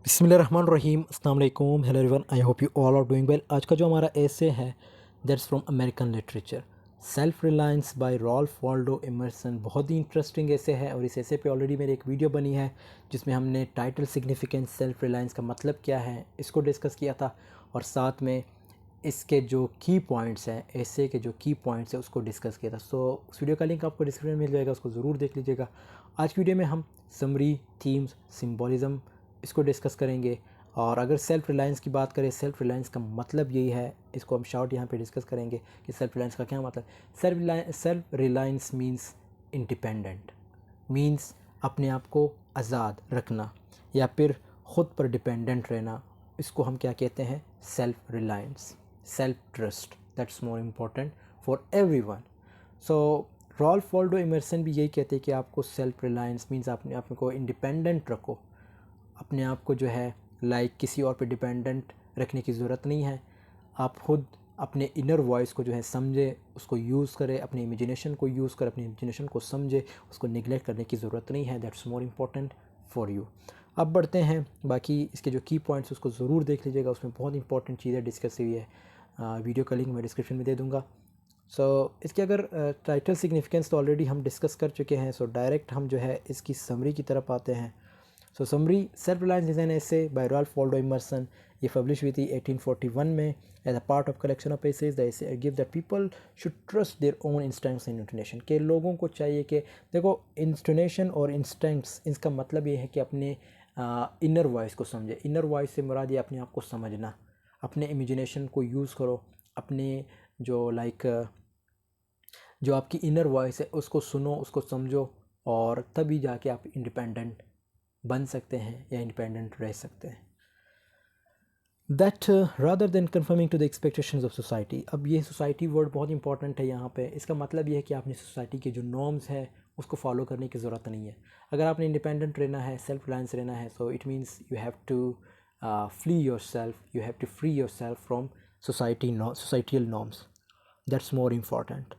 बिस्मिल्लाहिर्रहमानिर्रहीम अस्सलाम वालेकुम hello everyone I hope you all are doing well. आज का जो हमारा एसे है that's from American literature self reliance by Ralph Waldo Emerson. बहुत ही इंटरेस्टिंग एसे है और इस एसे पे ऑलरेडी मेरी एक वीडियो बनी है जिसमें हमने टाइटल सिग्निफिकेंस सेल्फ रिलायंस का मतलब क्या है इसको डिस्कस किया था और साथ में इसके जो की पॉइंट्स हैं एसे के जो की पॉइंट्स हैं उसको डिस्कस किया था। सो उस वीडियो का लिंक आपको डिस्क्रिप्शन में मिल जाएगा, उसको ज़रूर देख लीजिएगा। आज की वीडियो में हम समरी थीम्स सिम्बोलिज़म इसको डिस्कस करेंगे और अगर सेल्फ रिलायंस की बात करें सेल्फ रिलायंस का मतलब यही है, इसको हम शॉर्ट यहाँ पे डिस्कस करेंगे कि सेल्फ रिलायंस का क्या मतलब। Self reliance means independent, means अपने आप को आज़ाद रखना या फिर ख़ुद पर डिपेंडेंट रहना। इसको हम क्या कहते हैं? Self reliance, self trust, that's more important for everyone. So Ralph Waldo Emerson भी यही कहते हैं कि आपको सेल्फ रिलायंस मींस अपने आप को इंडिपेंडेंट रखो, अपने आप को जो है किसी और पे डिपेंडेंट रखने की ज़रूरत नहीं है। आप खुद अपने इनर वॉइस को जो है समझे, उसको यूज़ करें, अपने इमेजिनेशन को यूज़ करें, अपनी इमेजिनेशन को समझे, उसको निगलेक्ट करने की ज़रूरत नहीं है। That's more important for you. अब बढ़ते हैं, बाकी इसके जो की पॉइंट्स उसको ज़रूर देख लीजिएगा, उसमें बहुत इंपॉर्टेंट चीज़ें डिस्कस हुई है। वीडियो का लिंक मैं डिस्क्रिप्शन में दे दूँगा। इसके अगर टाइटल सिग्निफिकेंस तो ऑलरेडी हम डिस्कस कर चुके हैं। डायरेक्ट हम जो है इसकी समरी की तरफ आते हैं। Summary self reliance is an essay by Ralph Waldo Emerson. ये पब्लिश हुई थी 1841 में as a part of collection of essays. The essay give that people should trust their own instincts in intonation, के लोगों को चाहिए कि देखो इंस्टोनेशन और इंस्टिंक्ट्स इसका मतलब ये है कि अपने इनर वॉइस को समझे। इनर वॉइस से मुराद ये अपने आप को समझना, अपने इमेजिनेशन को यूज़ करो, अपने जो जो आपकी इनर वॉइस है उसको सुनो, उसको समझो और तभी जाके आप इंडिपेंडेंट बन सकते हैं या इंडिपेंडेंट रह सकते हैं। That rather than conforming to the expectations of society. अब ये सोसाइटी वर्ड बहुत इंपॉर्टेंट है यहाँ पे। इसका मतलब ये है कि आपने सोसाइटी के जो नॉर्म्स है उसको फॉलो करने की ज़रूरत नहीं है। अगर आपने इंडिपेंडेंट रहना है, सेल्फ रिलायंस रहना है, so it means you have to free yourself, you have to free yourself from societal norms. That's more important.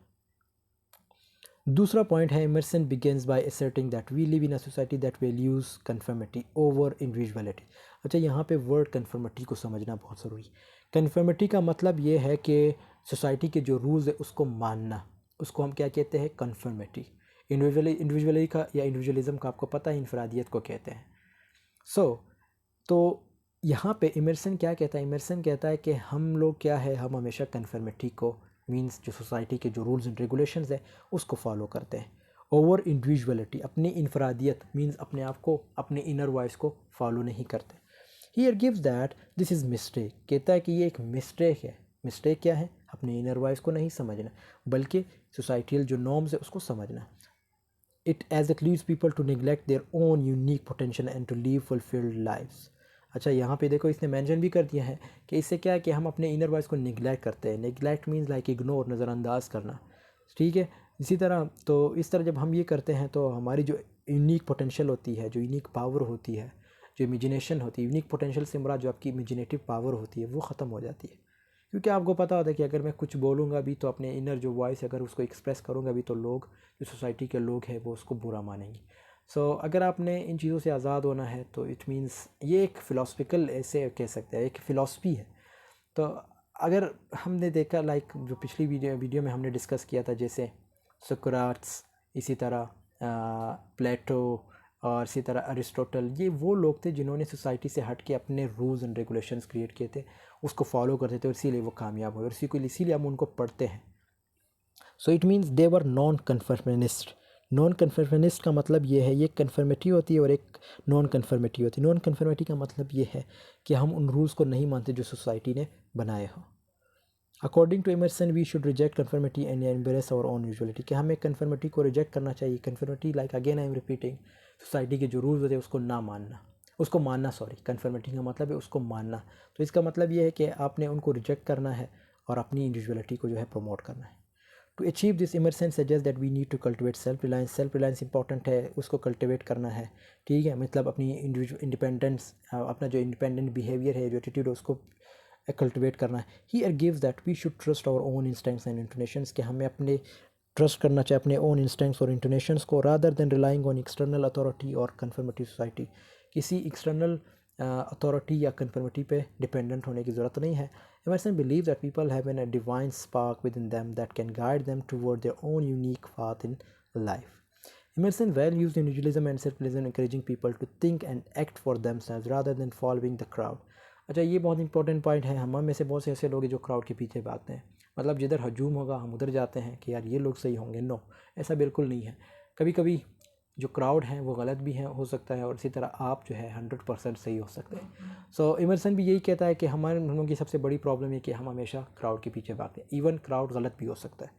दूसरा पॉइंट है Emerson begins by asserting that we live in a society that values conformity over individuality. अच्छा, यहाँ पे word conformity को समझना बहुत ज़रूरी है। कन्फर्मिटी का मतलब ये है कि सोसाइटी के जो रूल्स है उसको मानना, उसको हम क्या कहते हैं? कन्फर्मिटी। इंडिविजुअली का या इंडिविजुअलिज्म का आपको पता है, इनफरादियत को कहते हैं। तो यहाँ पे इमर्सन क्या कहता है? इमर्सन कहता है कि हम लोग क्या है, हम हमेशा कन्फर्मिटी को मींस जो सोसाइटी के जो रूल्स एंड रेगुलेशंस है उसको फॉलो करते हैं। ओवर इंडिविजुअलिटी, अपनी इनफरादियत मींस अपने आप को, अपने इनर वॉइस को फॉलो नहीं करते। Here gives that this is mistake, कहता है कि ये एक मिस्टेक है। मिस्टेक क्या है? अपने इनर वॉइस को नहीं समझना बल्कि सोसाइटियल जो नॉर्म्स है उसको समझना। It as it leads people to neglect their own unique potential and to live fulfilled lifes. अच्छा, यहाँ पे देखो इसने मेंशन भी कर दिया है कि इससे क्या है कि हम अपने इनर वॉइस को निगलेक्ट करते हैं। निगलेक्ट मीन्स इग्नोर, नज़रअंदाज करना, ठीक है। इसी तरह इस तरह जब हम ये करते हैं तो हमारी जो यूनिक पोटेंशियल होती है, जो यूनिक पावर होती है, जो इमेजिनेशन होती है, यूनिक पोटेंशियल से मुराद जो आपकी इमेजिनेटिव पावर होती है वो ख़त्म हो जाती है। क्योंकि आपको पता होता है कि अगर मैं कुछ बोलूँगा भी तो अपने इनर जो वॉइस अगर उसको एक्सप्रेस करूँगा भी तो लोग, जो सोसाइटी के लोग हैं वो उसको बुरा मानेंगे। अगर आपने इन चीज़ों से आज़ाद होना है तो इट मीन्स ये एक फ़िलासफ़िकल ऐसे कह सकते हैं, एक फ़िलासफ़ी है। तो अगर हमने देखा जो पिछली वीडियो में हमने डिस्कस किया था, जैसे सुकराट्स, इसी तरह प्लेटो और इसी तरह अरिस्टोटल, ये वो लोग थे जिन्होंने सोसाइटी से हट के अपने रूल्स एंड रेगुलेशंस क्रिएट किए थे, उसको फॉलो करते थे और इसीलिए वो कामयाब हुए और इसीलिए हम उनको पढ़ते हैं। It means they were non conformist. Non conformist का मतलब ये है, ये कन्फर्मिटी होती है और एक नॉन कन्फर्मिटी होती है। नॉन कन्फर्मिटी का मतलब ये है कि हम उन रूल्स को नहीं मानते जो सोसाइटी ने बनाए हों। According to Emerson we should reject conformity and embrace our own individuality, कि हमें कन्फर्मिटी को रिजेक्ट करना चाहिए। Conformity again I am repeating, society के जो रूल्स होते हैं उसको ना मानना, उसको मानना, सॉरी, कन्फर्मिटी का मतलब है उसको मानना। तो इसका मतलब ये है कि आपने उनको रिजेक्ट करना है और अपनी इंडिविजुअलिटी को जो है प्रमोट करना है। To achieve this Emerson suggest that we need to cultivate self reliance. Self reliance important है, उसको कल्टिवेट करना है, ठीक है। मतलब अपनी इंडिपेंडेंस, अपना जो इंडिपेंडेंट बिहेवियर है, जो एटीट्यूड है, उसको कल्टिवेट करना है। He gives that we should trust our own instincts and intuitions, कि हमें अपने ट्रस्ट करना चाहिए अपने ओन इंस्टिंक्ट्स और इंटोनेशंस को, rather than relying on external authority और कन्फर्मिटी सोसाइटी। किसी एक्सटर्नल अथॉरिटी या कन्फर्मिटी पे डिपेंडेंट होने की ज़रूरत नहीं है. Emerson believes that people have a divine spark within them that can guide them toward their own unique path in life. Emerson values individualism and self-realism, encouraging people to think and act for themselves rather than following the crowd. अच्छा, ये बहुत important point है. हम में से बहुत से ऐसे लोग हैं जो क्राउड के पीछे भागते हैं. मतलब जिधर हजूम होगा हम उधर जाते हैं कि यार ये लोग सही होंगे. नो, ऐसा बिल्कुल नहीं है. कभी कभी जो क्राउड है वो गलत भी है, हो सकता है, और इसी तरह आप जो है 100% सही हो सकते हैं. सो इमर्सन भी यही कहता है कि हम लोगों की सबसे बड़ी प्रॉब्लम है कि हम हमेशा क्राउड के पीछे भागते हैं. इवन क्राउड गलत भी हो सकता है.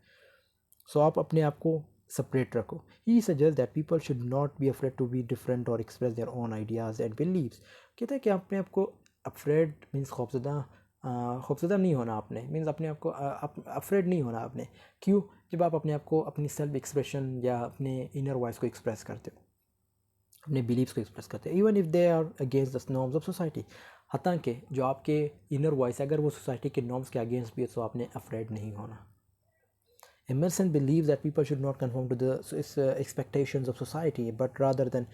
सो आप अपने आप को सेपरेट रखो. He suggest that people should not be afraid to be different और express their own ideas and beliefs. कहता है कि अपने आप को अफ्रेड मीन्स खौफज़दा नहीं होना. आपने मीन्स अपने आप को अफ्रेड नहीं होना आपने. क्यों? जब आप अपने आप को अपनी सेल्फ एक्सप्रेशन या अपने इनर वॉइस को एक्सप्रेस करते हो, अपने बिलीव्स को एक्सप्रेस करते हो, even if they are against the norms of society. हालांकि जो आपके इनर वॉइस अगर वो सोसाइटी के नॉर्म्स के अगेंस्ट भी है तो आपने अफ्रेड नहीं होना. Emerson believes that people should not conform to the expectations of society, but rather than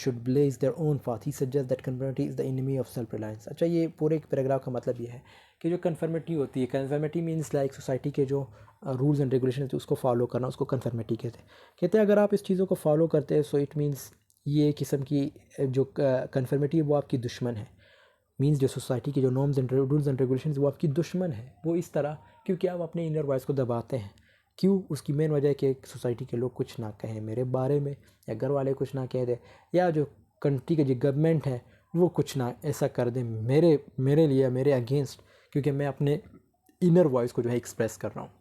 should blaze their own path. He suggests that conformity is the enemy of self-reliance. अच्छा, ये पूरे एक पैराग्राफ का मतलब ये है कि जो कन्फर्मिटी होती है, कन्फर्मिटी मीन्स लाइक सोसाइटी के जो रूल्स एंड रेगुलेशन होते हैं उसको फॉलो करना, उसको कन्फर्मिटी कहते हैं. कहते हैं अगर आप इस चीज़ों को फॉलो करते हैं सो इट मीन्स ये किस्म की जो कन्फर्मिटी है वो आपकी दुश्मन है. मीन्स जो सोसाइटी की जो norms and rules and regulation वो आपकी दुश्मन है. वो इस तरह क्योंकि आप अपने इनर वॉइस को दबाते हैं. क्यों? उसकी मेन वजह है कि सोसाइटी के लोग कुछ ना कहें मेरे बारे में, या घर वाले कुछ ना कह दें, या जो कंट्री की जो गवर्नमेंट है वो कुछ ना ऐसा कर दे मेरे लिए, मेरे अगेंस्ट, क्योंकि मैं अपने इनर वॉइस को जो है एक्सप्रेस कर रहा हूँ.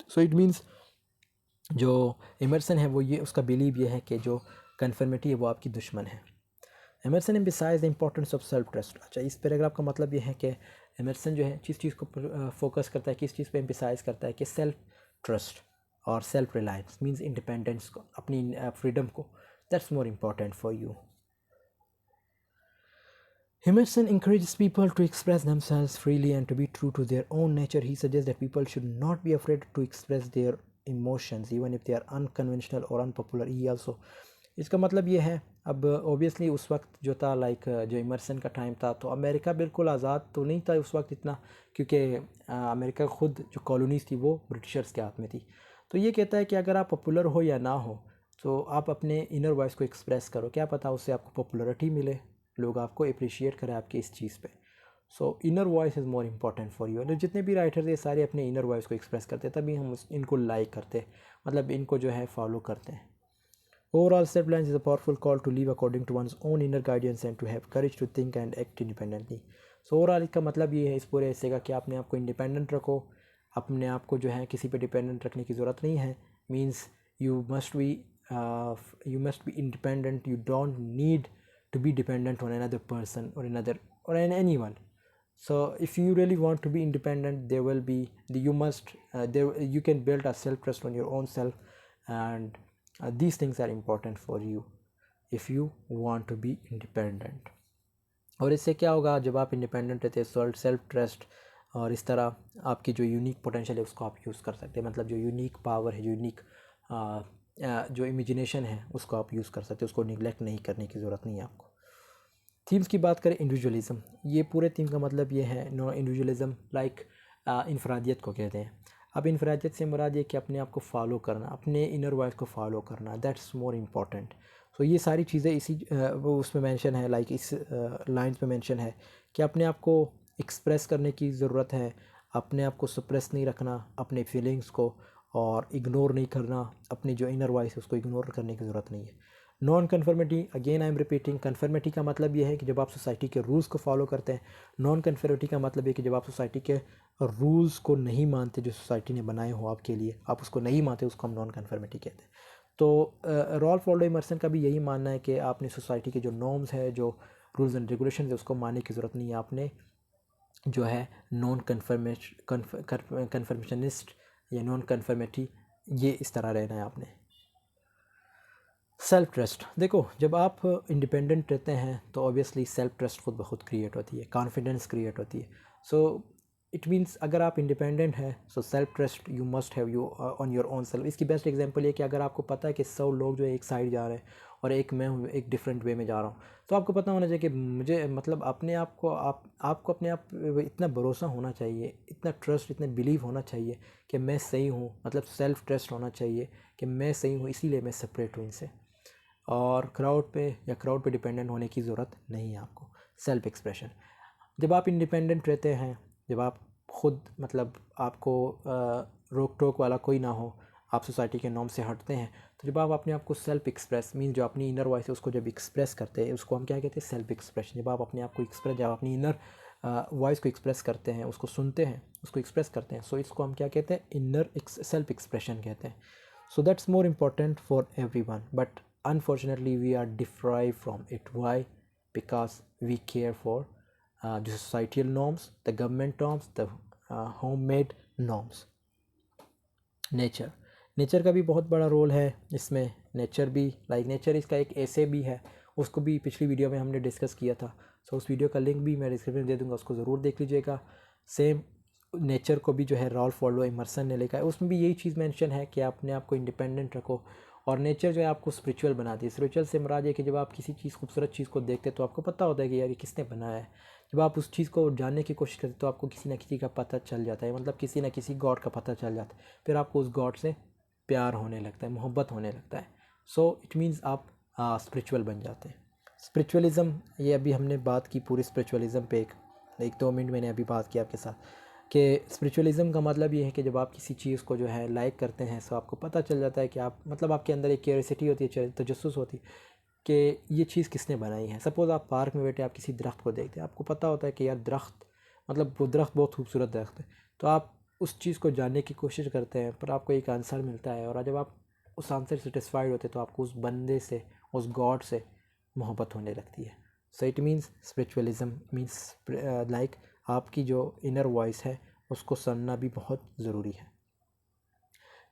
सो इट मीन्स जो इमर्सन है वो ये उसका बिलीव ये है कि जो कन्फर्मिटी है वो आपकी दुश्मन है. Emerson emphasize the importance of self trust. अच्छा, इस पैराग्राफ का मतलब ये है कि एमरसन जो है जिस चीज़ को फोकस करता है, किस चीज़ पे एम्फसाइज करता है कि सेल्फ ट्रस्ट और सेल्फ रिलायंस मीन्स इंडिपेंडेंस को, अपनी फ्रीडम को. That's more important for you. Emerson encourages people to express themselves freely and to be true to their own nature. He suggests that people should not be afraid to express their emotions even if they are unconventional or unpopular. He also, इसका मतलब ये है, अब obviously उस वक्त जो था like जो इमर्सन का टाइम था तो अमेरिका बिल्कुल आज़ाद तो नहीं था उस वक्त इतना, क्योंकि अमेरिका ख़ुद जो कॉलोनीज़ थी वो ब्रिटिशर्स के हाथ में थी. तो ये कहता है कि अगर आप पॉपुलर हो या ना हो तो आप अपने इनर वॉइस को एक्सप्रेस करो, क्या पता उससे आपको पॉपुलरिटी मिले, लोग आपको अप्रिशिएट करें आपकी इस चीज़ पे. सो inner voice is more important for you. जितने भी राइटर्स ये सारे अपने इनर वॉइस को एक्सप्रेस करते हैं तभी हम इनको लाइक करते हैं, मतलब इनको जो है फॉलो करते हैं. Overall, self-reliance is a powerful call to live according to one's own inner guidance and to have courage to think and act independently. So overall इसका मतलब ये है इस पूरे हिस्से का कि अपने आप को इंडिपेंडेंट रखो, अपने आप को जो है किसी पे डिपेंडेंट रखने की ज़रूरत नहीं है. Means you must be independent. You don't need to be dependent on another person or on anyone. So if you really want to be independent, you can build a self trust on your own self, and these things are important for you if you want to be independent. और इससे क्या होगा, जब आप independent रहते हैं self trust और इस तरह आपकी जो यूनिक पोटेंशियल है उसको आप यूज़ कर सकते हैं. मतलब जो यूनिक पावर है, यूनिक जो इमेजिनेशन है उसको आप यूज़ कर सकते हैं. उसको निगलेक्ट नहीं करने की ज़रूरत नहीं है आपको. थीम्स की बात करें, इंडिविजुअलिज्म, ये पूरे थीम का मतलब ये है नो इंडिविजुअलिज्म लाइक इनफरादियत को कहते हैं. अब इनफरादियत से मुराद ये कि अपने आप को फॉलो करना, अपने इनर वॉइस को फॉलो करना, दैट्स मोर इम्पॉर्टेंट. तो ये सारी चीज़ें इसी वो उसमें मेंशन है, लाइक इस लाइन्स पे मेंशन है कि अपने आप को एक्सप्रेस करने की ज़रूरत है, अपने आप को सप्रेस नहीं रखना, अपने फीलिंग्स को और इग्नोर नहीं करना, अपनी जो इनर वॉइस है उसको इग्नोर करने की ज़रूरत नहीं है. Non conformity, again I am repeating, conformity का मतलब ये है कि जब आप सोसाइटी के रूल्स को फॉलो करते हैं. नॉन कन्फर्मिटी का मतलब है कि जब आप सोसाइटी के रूल्स को नहीं मानते, जो सोसाइटी ने बनाए हो आपके लिए, आप उसको नहीं मानते, उसको हम नॉन कन्फर्मिटी कहते हैं. तो रॉल्फ वॉल्डो इमर्सन का भी यही मानना है कि आपने सोसाइटी के जो नॉर्म्स है, जो रूल्स एंड रेगुलेशन है उसको मानने की ज़रूरत नहीं है. आपने जो है नॉन कन्फर्मेशनिस्ट या नॉन कन्फर्मिटी, ये इस तरह रहना है आपने. सेल्फ ट्रस्ट, देखो जब आप इंडिपेंडेंट रहते हैं तो ऑब्वियसली सेल्फ ट्रस्ट खुद ब खुद क्रिएट होती है, कॉन्फिडेंस क्रिएट होती है. सो इट मीन्स अगर आप इंडिपेंडेंट हैं so self trust you must have you on your own self. इसकी बेस्ट एग्जांपल ये कि अगर आपको पता है कि 100 लोग जो है एक साइड जा रहे हैं और एक मैं हूँ एक डिफरेंट वे में जा रहा हूँ, तो आपको पता होना चाहिए कि मुझे मतलब अपने आप को आपको अपने आप इतना भरोसा होना चाहिए, इतना ट्रस्ट, इतना बिलीव होना चाहिए कि मैं सही हूँ, मतलब सेल्फ ट्रस्ट होना चाहिए कि मैं सही हूँ, इसीलिए मैं सेपरेट हूँ इनसे। और क्राउड पे डिपेंडेंट होने की ज़रूरत नहीं है आपको। सेल्फ एक्सप्रेशन, जब आप इंडिपेंडेंट रहते हैं, जब आप खुद मतलब आपको रोक टोक वाला कोई ना हो, आप सोसाइटी के नॉर्म से हटते हैं, तो जब आप अपने आप को सेल्फ एक्सप्रेस मीन जो अपनी इनर वॉइस है उसको जब एक्सप्रेस करते हैं, उसको हम क्या कहते हैं, सेल्फ एक्सप्रेशन। जब आप अपने आप को एक्सप्रेस, जब अपनी इनर वॉइस को एक्सप्रेस करते हैं, उसको सुनते हैं, उसको एक्सप्रेस करते हैं, सो इसको हम क्या कहते हैं, इनर सेल्फ एक्सप्रेशन कहते हैं। So that's more important for everyone, but unfortunately we are deprive from it. Why? Because we care for the societal norms, the government norms, the homemade norms. Nature का भी बहुत बड़ा role है इसमें। Nature भी nature इसका एक ऐसे भी है, उसको भी पिछली वीडियो में हमने डिस्कस किया था। सो उस वीडियो का लिंक भी मैं डिस्क्रिप्शन में दे दूँगा, उसको ज़रूर देख लीजिएगा। सेम नेचर को भी जो है राल्फ वॉल्डो इमर्सन ने लिखा है, उसमें भी यही चीज़ मेंशन है कि अपने आप को इंडिपेंडेंट रखो। और नेचर जो है आपको स्पिरिचुअल बनाती है। स्पिरिचुअल से मुराद है कि जब आप किसी चीज़, खूबसूरत चीज़ को देखते हैं तो आपको पता होता है कि यार ये किसने बनाया है। जब आप उस चीज़ को जानने की कोशिश करते तो आपको किसी न किसी का पता चल जाता है, मतलब किसी न किसी गॉड का पता चल जाता है। फिर आपको उस गॉड से प्यार होने लगता है, मोहब्बत होने लगता है। सो इट मीन्स आप स्पिरिचुअल बन जाते हैं। स्पिरिचुअलिज़म, ये अभी हमने बात की पूरी स्पिरिचुअलिज़म पे, एक 2 मिनट मैंने अभी बात की आपके साथ कि स्पिरिचुअलिज़म का मतलब ये है कि जब आप किसी चीज़ को जो है लाइक करते हैं, सो आपको पता चल जाता है कि आप मतलब आपके अंदर एक क्यूरियोसिटी होती है, तजस्सुस होती है कि ये चीज़ किसने बनाई है। सपोज़ आप पार्क में बैठे, आप किसी दरख्त को देखते हैं, आपको पता होता है कि यार दरख्त, मतलब वो दरख्त बहुत खूबसूरत दरख्त है, तो आप उस चीज़ को जानने की कोशिश करते हैं, पर आपको एक आंसर मिलता है, और जब आप उस आंसर से सेटिस्फाइड होते हैं तो आपको उस बंदे से, उस गॉड से मोहब्बत होने लगती है। So it means spiritualism means like आपकी जो इनर वॉइस है उसको सुनना भी बहुत ज़रूरी है।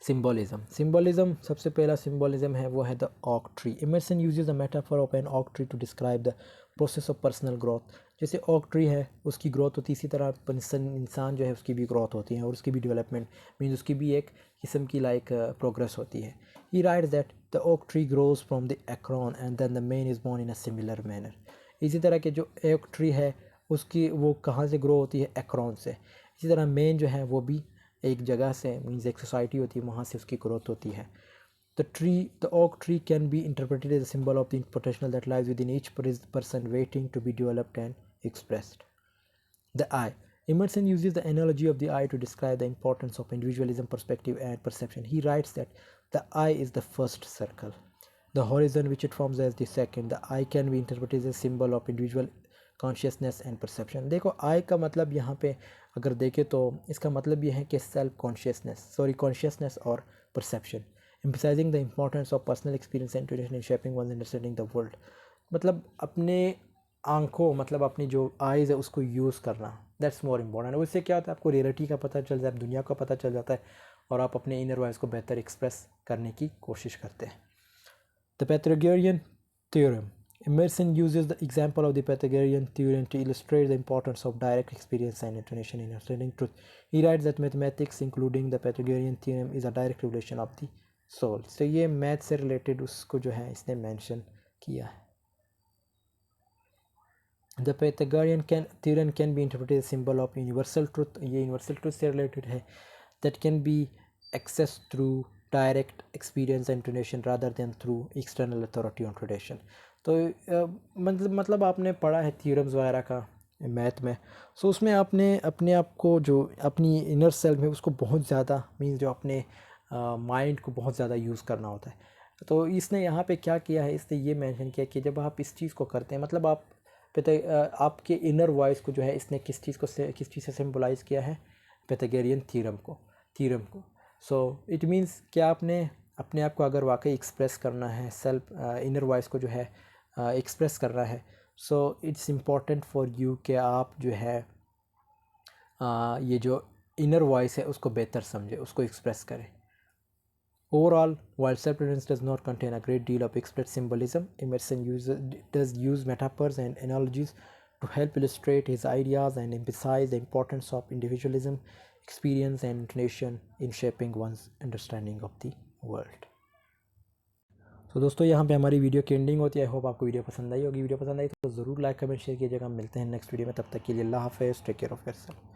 सिम्बोलिज्म, सबसे पहला सिम्बोलिज्म है वो है the oak tree. Emerson uses the metaphor of an oak tree to describe the process of personal growth. जैसे ऑक ट्री है उसकी ग्रोथ होती है, इसी तरह इंसान जो है उसकी भी ग्रोथ होती है और उसकी भी डेवलपमेंट मीन्स उसकी भी एक किस्म की प्रोग्रेस होती है। He writes that the oak tree grows from the acorn and then the men is born in a similar manner. इसी तरह के जो ओक ट्री है उसकी वो कहाँ से ग्रो होती है, एक्रोन से। इसी तरह मेन जो है वो भी एक जगह से मीन्स एक सोसाइटी होती है, वहाँ से उसकी ग्रोथ होती है। The oak tree can be interpreted as a symbol of the potential that lies within each person waiting to be developed and expressed. The eye, Emerson uses the analogy of the eye to describe the importance of individualism, perspective, and perception. He writes that the eye is the first circle, the horizon which it forms as the second. The eye can be interpreted as a symbol of individual consciousness and perception. देखो आई का मतलब यहाँ पे अगर देखें तो इसका मतलब ये है कि कॉन्शियसनेस और perception, emphasising the importance of personal experience and tradition in shaping one understanding the world. मतलब अपने आंखों, मतलब अपनी जो आइज़ है उसको यूज़ करना, दैट्स मोर इम्पॉर्टेंट। उससे क्या होता है, आपको रियलिटी का पता चल जाता है, दुनिया का पता चल जाता है, और आप अपने इनर वॉइस को बेहतर एक्सप्रेस करने की कोशिश करते हैं। The Pythagorean theorem, Emerson uses the example of the Pythagorean theorem to illustrate the importance of direct experience and intuition in understanding truth. He writes that mathematics, including the Pythagorean theorem, is a direct revelation of the soul. So ये math से related उसको जो है इसने mention किया है। The Pythagorean theorem can be interpreted as a symbol of universal truth. ये universal truth से रिलेटेड है, that can be accessed through direct experience and intuition rather than through external authority or tradition. तो मतलब आपने पढ़ा है theorems वगैरह का मैथ में, सो उसमें आपने अपने आप को जो अपनी इनर सेल्फ में उसको बहुत ज़्यादा मीन्स जो अपने माइंड को बहुत ज़्यादा यूज़ करना होता है। तो इसने यहाँ पे क्या किया है, इसने ये मेंशन किया कि जब आप इस चीज़ को करते हैं, मतलब आप आपके इनर वॉइस को जो है इसने किस चीज़ से सिम्बलाइज किया है, पैथागोरियन थ्योरम को। सो इट मीन्स कि आपने अपने आप को अगर वाकई एक्सप्रेस करना है, सेल्फ इनर वॉइस को जो है एक्सप्रेस करना है, so it's important for you कि आप जो है ये जो इनर वॉइस है उसको बेहतर समझे, उसको एक्सप्रेस करें। Overall, while self-reliance does not contain a great deal of express symbolism, Emerson does use metaphors and analogies to help illustrate his ideas and emphasize the importance of individualism, experience, and nation in shaping one's understanding of the world. तो दोस्तों यहाँ पे हमारी video की ending होती है। I hope आपको video पसंद आई होगी। वीडियो पसंद आई तो ज़रूर लाइक कमेंट शेयर कीजिएगा। हम मिलते हैं नेक्स्ट वीडियो में, तब तक के लिए अल्लाह हाफ़िज़, टेक केयर ऑफ़ योरसेल्फ।